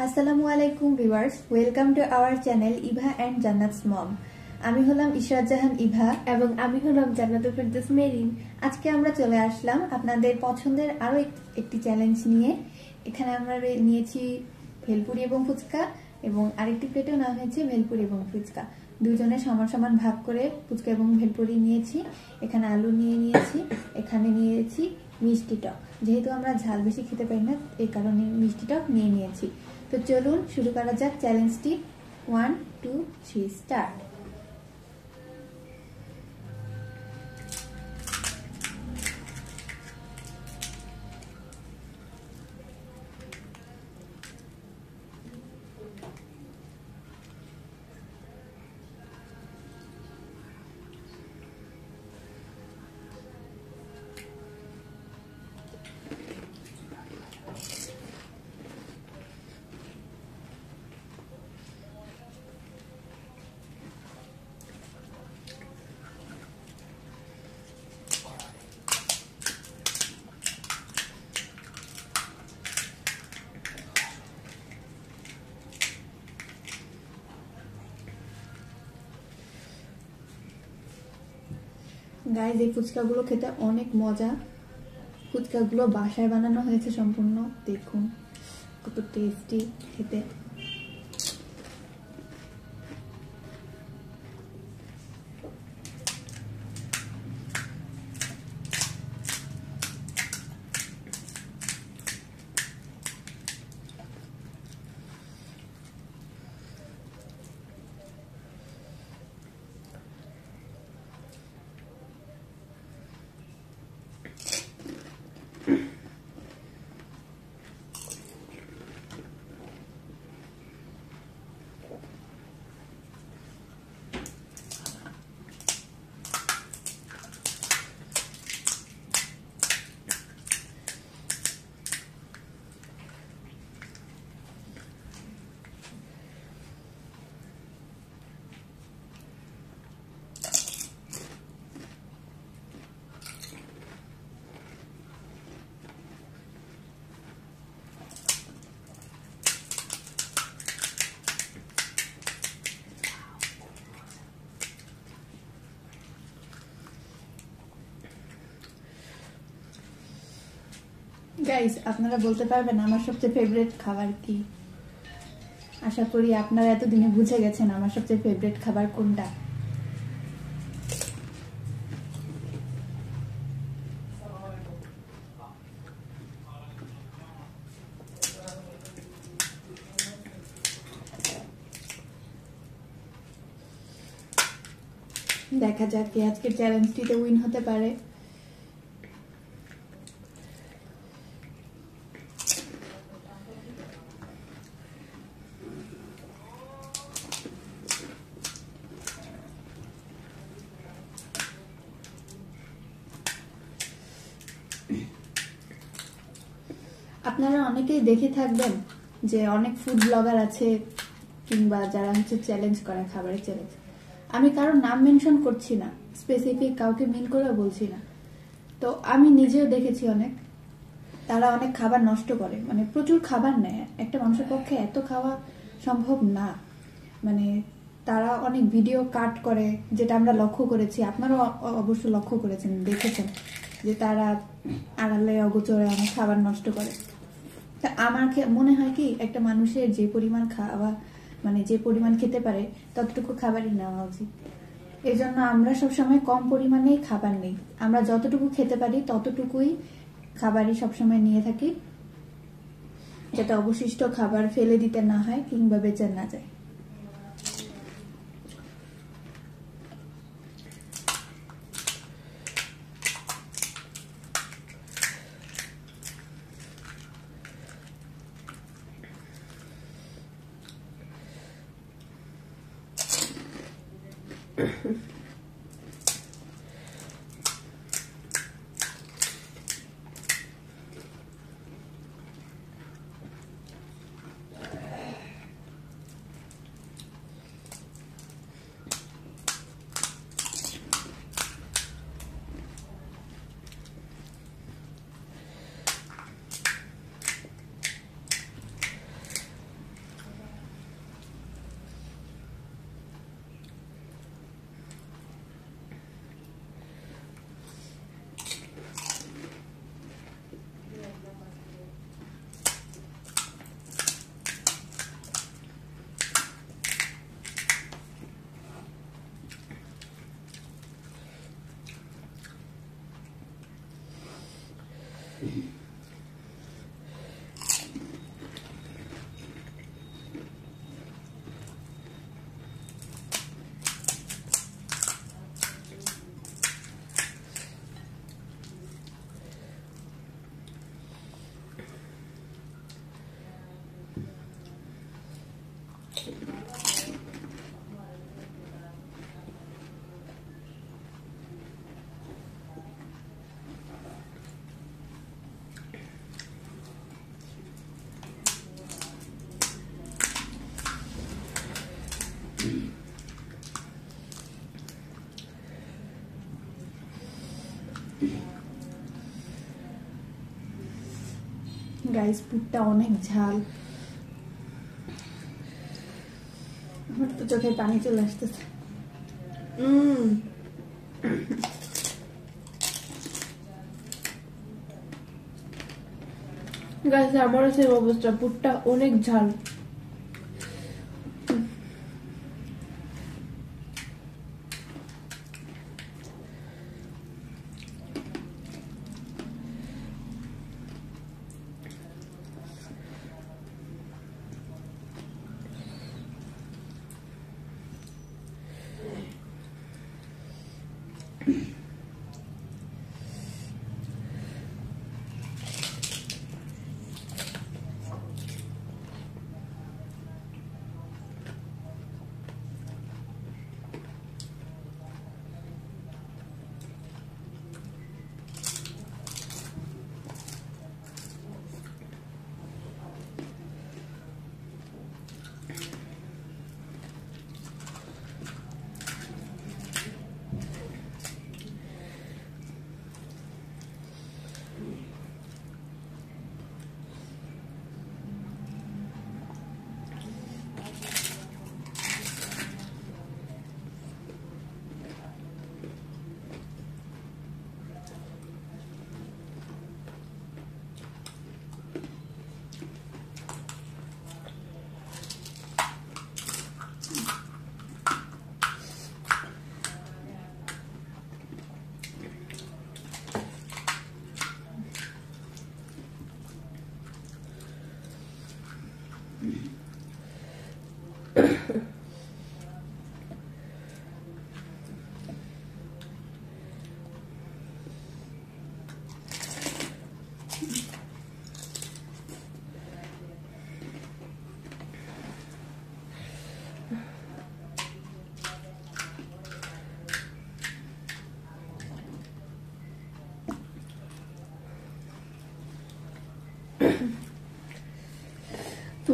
আসসালামু আলাইকুম viewers, welcome to our channel Eva and Jannat's mom. আমি হলাম ইশরাত জাহান ইভা এবং আমি হলাম জান্নাতুল ফেরদৌস মেরিন। আজকে আমরা চলে আসলাম আপনাদের পছন্দের আরো একটি চ্যালেঞ্জ নিয়ে। এখানে আমরা নিয়েছি ভেলপুরি এবং ফুচকা, এবং আরেকটি প্লেটেও নেওয়া হয়েছে ভেলপুরি এবং ফুচকা। দুজনে সমান সমান ভাগ করে ফুচকা এবং ভেলপুরি নিয়েছি। এখানে আলু নিয়েছি, এখানে নিয়েছি মিষ্টি টক। যেহেতু আমরা ঝাল বেশি খেতে পারি না, এই কারণে মিষ্টি টক নিয়েছি। তো চলুন শুরু করা যাক চ্যালেঞ্জটি। 1 2 3 স্টার্ট। গাইজ, এই ফুচকাগুলো খেতে অনেক মজা। ফুচকাগুলো বাসায় বানানো হয়েছে সম্পূর্ণ। দেখুন কত টেস্টি খেতে। গাইস, আপনারা বলতে পারবেন আমার সবচেয়ে ফেভারিট খাবার কি? আশা করি আপনারা এতদিনে বুঝে গেছেন আমার সবচেয়ে ফেভারিট খাবার কোনটা। দেখা যাক কে আজকের চ্যালেঞ্জটিতে উইন হতে পারে। আপনারা অনেকেই দেখে থাকবেন যে অনেক ফুড ব্লগার আছে, কিংবা যারা চ্যালেঞ্জ করে, খাবারের চ্যালেঞ্জ। আমি কারোর নাম মেনশন করছি না, স্পেসিফিক কাউকে মিন করে বলছি না। তো আমি নিজেও দেখেছি অনেক, তারা অনেক খাবার নষ্ট করে, মানে প্রচুর খাবার নেয়। একটা মানুষের পক্ষে এত খাওয়া সম্ভব না। মানে তারা অনেক ভিডিও কাট করে, যেটা আমরা লক্ষ্য করেছি, আপনারাও অবশ্য লক্ষ্য করেছেন, দেখেছেন যে তারা আড়ালে অগোচরে অনেক খাবার নষ্ট করে। তা আমার মনে হয় কি, একটা মানুষের যে পরিমাণ খাওয়া, মানে যে পরিমাণ খেতে পারে ততটুকু খাবারই নেওয়া উচিত। এই জন্য আমরা সবসময় কম পরিমাণেই খাবার নেই। আমরা যতটুকু খেতে পারি ততটুকুই খাবারই সবসময় নিয়ে থাকি, যাতে অবশিষ্ট খাবার ফেলে দিতে না হয় কিংবা বেঁচে না যায়। গাইস পুরটা অনেক ঝাল, আমার তো চোখে পানি চলে আসতেছে। গাইস আমারও সেই অবস্থা, পুরটা অনেক ঝাল।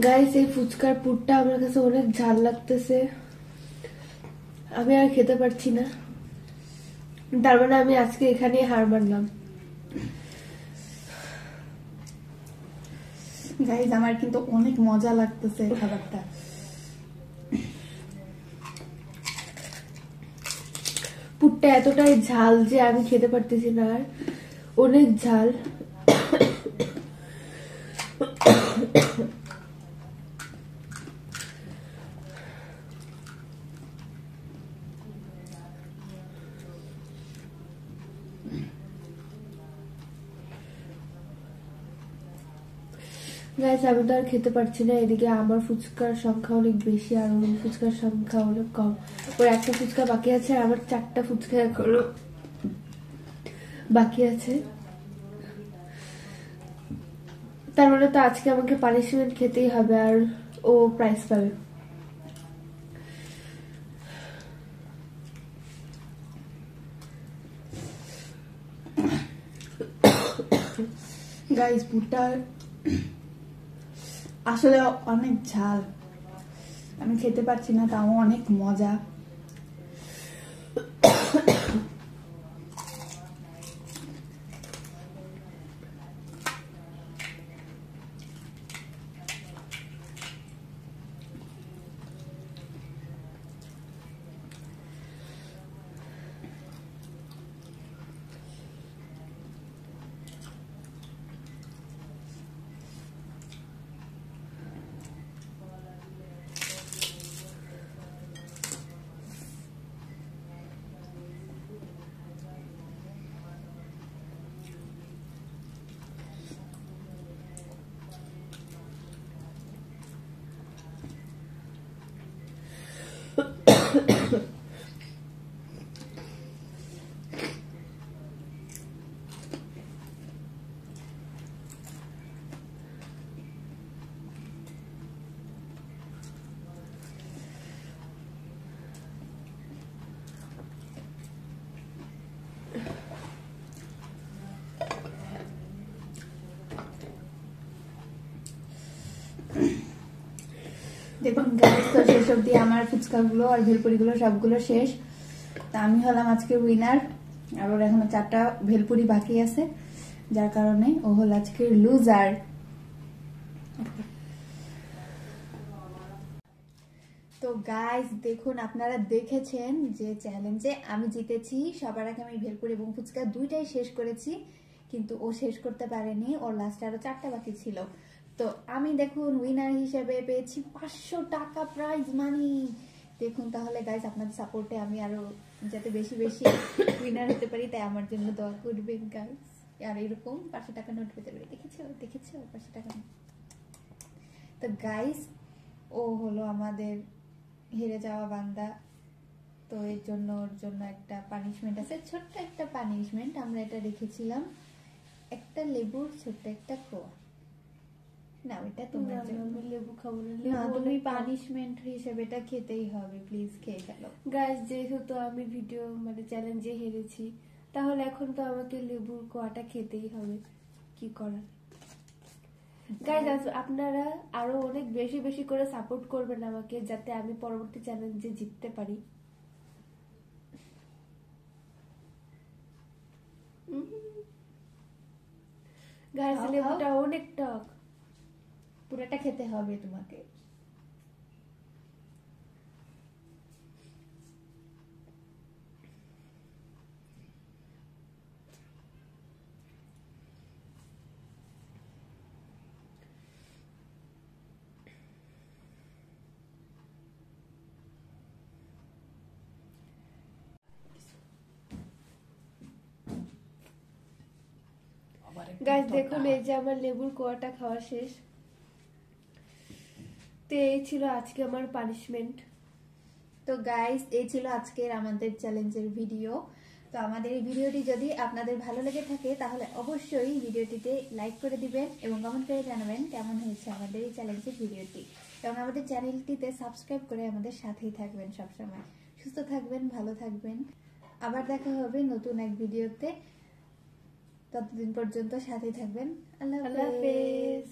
গাইস এই ফুচকার পুরটা আমার কাছে অনেক ঝাল লাগতেছে, আমি আর খেতে পারছি না। তার মানে আমি আজকে এখানে হার মানলাম। গাইস আমার কিন্তু অনেক মজা লাগতেছে খাবারটা। পুরটা এতটাই ঝাল যে আমি খেতে পারতেছি না, আর অনেক ঝাল। গাইস আমি তো আর খেতে পারছি না, এদিকে আমার ফুচকার সংখ্যা অনেক বেশি আর ওর ফুচকার সংখ্যা অনেক কম। ওর একটা ফুচকা বাকি আছে আর আমার 4টা ফুচকা এখনো বাকি আছে। তার মানে তো আজকে আমাকে পানিশমেন্ট খেতেই হবে আর ও প্রাইজ পাবে। গাইস পুরটা আসলে অনেক ঝাল, আমি খেতে পারছি না, তাও অনেক মজা। দেখুন গাইস, তো শেষ অব্দি আমার ফুচকাগুলো আর ভেলপুরিগুলো সবগুলো শেষ। তা আমি হলাম আজকে উইনার, আর ওর এখনো 4টা ভেলপুরি বাকি আছে, যার কারণে ও হল আজকের লুজার। তো গাইস দেখুন, আপনারা দেখেছেন যে চ্যালেঞ্জে আমি জিতেছি। সবার আগে আমি ভেলপুরি এবং ফুচকা দুইটাই শেষ করেছি, কিন্তু ও শেষ করতে পারেনি, ওর লাস্টে আরো 4টা বাকি ছিল। তো আমি দেখুন উইনার হিসেবে পেয়েছি 500 টাকা প্রাইজ মানি। দেখুন তাহলে গাইস, আপনাদের সাপোর্টে আমি আরো যাতে বেশি বেশি উইনার হতে পারি, তাই আমার জন্য দোয়া করবেন গাইস। আর এরকম 500 টাকা নোট পেতে পারি, দেখেছো 500 টাকা নোট। তো গাইস, ও হলো আমাদের হেরে যাওয়া বান্দা। তো এর জন্য ওর জন্য একটা পানিশমেন্ট আছে, ছোট্ট একটা পানিশমেন্ট। আমরা এটা রেখেছিলাম, একটা লেবুর ছোট্ট একটা খোয়া। না ওইটা তোমার জন্য, আমি লেবু খাবো না। না তুমি পানিশমেন্ট হিসেবে এটা খেতেই হবে, প্লিজ খেয়ে ফেলো। গাইস যেহেতু আমি ভিডিও মানে চ্যালেঞ্জে হেরেছি, তাহলে এখন তো আমাকে লেবুর কোয়াটা খেতেই হবে, কি করার। গাইস আপনারা আরো অনেক বেশি বেশি করে সাপোর্ট করবেন আমাকে, যাতে আমি পরবর্তী চ্যালেঞ্জে জিততে পারি। গাইস লেবুটা অনেক টক, পুরোটা খেতে হবে তোমাকে। গাইস দেখুন এই যে আমার লেবুর কোয়াটা খাওয়া শেষ। তো এই ছিল আজকে আমার পানিশমেন্ট। তো গাইস এই ছিল আজকের আমাদের চ্যালেঞ্জের ভিডিও। তো আমাদের এই ভিডিওটি যদি আপনাদের ভালো লেগে থাকে, তাহলে অবশ্যই ভিডিওটিতে লাইক করে দিবেন এবং কমেন্ট করে জানাবেন কেমন হয়েছে আমাদের এই চ্যালেঞ্জের ভিডিওটি, এবং আমাদের চ্যানেলটিতে সাবস্ক্রাইব করে আমাদের সাথেই থাকবেন সবসময়। সুস্থ থাকবেন, ভালো থাকবেন। আবার দেখা হবে নতুন এক ভিডিওতে। ততদিন পর্যন্ত সাথেই থাকবেন। আল্লাহ হাফেজ।